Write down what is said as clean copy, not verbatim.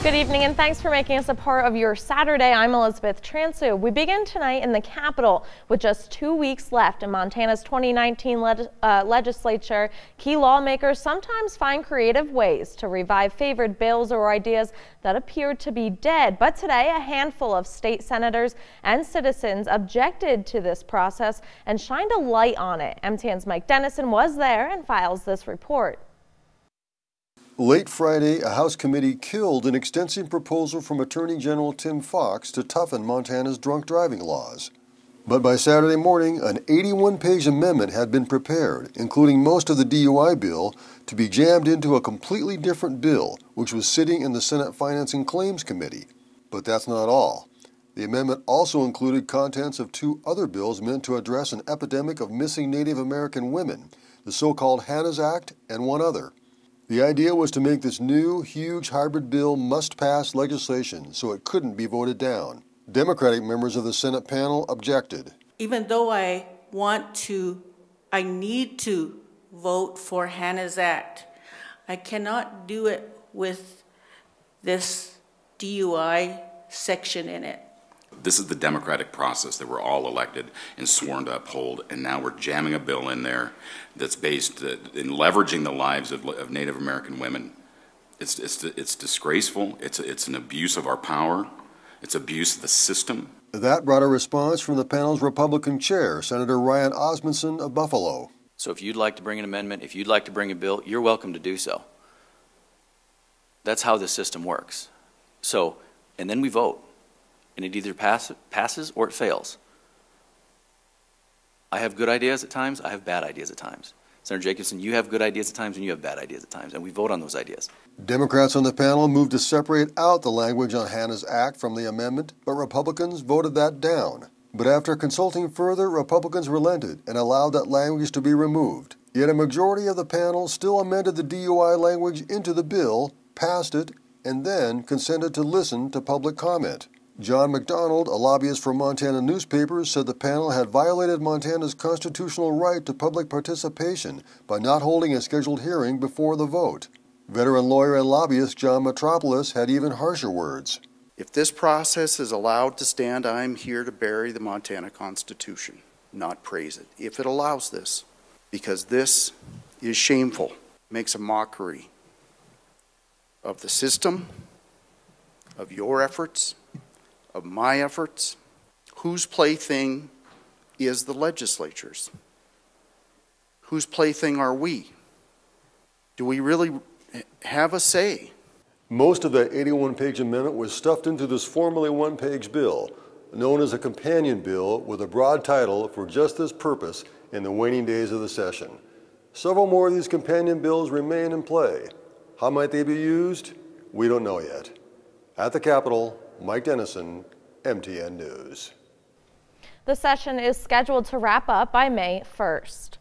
Good evening and thanks for making us a part of your Saturday. I'm Elizabeth Transu. We begin tonight in the Capitol with just 2 weeks left in Montana's 2019 legislature. Key lawmakers sometimes find creative ways to revive favored bills or ideas that appeared to be dead. But today, a handful of state senators and citizens objected to this process and shined a light on it. MTN's Mike Dennison was there and files this report. Late Friday, a House committee killed an extensive proposal from Attorney General Tim Fox to toughen Montana's drunk driving laws. But by Saturday morning, an 81-page amendment had been prepared, including most of the DUI bill, to be jammed into a completely different bill, which was sitting in the Senate Finance and Claims Committee. But that's not all. The amendment also included contents of two other bills meant to address an epidemic of missing Native American women, the so-called Hannah's Act, and one other. The idea was to make this new, huge hybrid bill must-pass legislation so it couldn't be voted down. Democratic members of the Senate panel objected. Even though I need to vote for Hannah's Act, I cannot do it with this DUI section in it. This is the democratic process that we're all elected and sworn to uphold, and now we're jamming a bill in there that's based in leveraging the lives of Native American women. It's disgraceful. It's an abuse of our power. It's abuse of the system. That brought a response from the panel's Republican chair, Senator Ryan Osmundson of Buffalo. So if you'd like to bring an amendment, if you'd like to bring a bill, you're welcome to do so. That's how the system works. So, and then we vote. And it either passes or it fails. I have good ideas at times, I have bad ideas at times. Senator Jacobson, you have good ideas at times and you have bad ideas at times, and we vote on those ideas. Democrats on the panel moved to separate out the language on Hannah's Act from the amendment, but Republicans voted that down. But after consulting further, Republicans relented and allowed that language to be removed. Yet a majority of the panel still amended the DUI language into the bill, passed it, and then consented to listen to public comment. John McDonald, a lobbyist for Montana newspapers, said the panel had violated Montana's constitutional right to public participation by not holding a scheduled hearing before the vote. Veteran lawyer and lobbyist John Metropolis had even harsher words. If this process is allowed to stand, I'm here to bury the Montana Constitution, not praise it. If it allows this, because this is shameful, makes a mockery of the system, of your efforts, of my efforts. Whose plaything is the legislatures? Whose plaything are we? Do we really have a say? Most of that 81-page amendment was stuffed into this formerly one-page bill, known as a companion bill with a broad title for just this purpose in the waning days of the session. Several more of these companion bills remain in play. How might they be used? We don't know yet. At the Capitol, Mike Dennison, MTN News. The session is scheduled to wrap up by May 1st.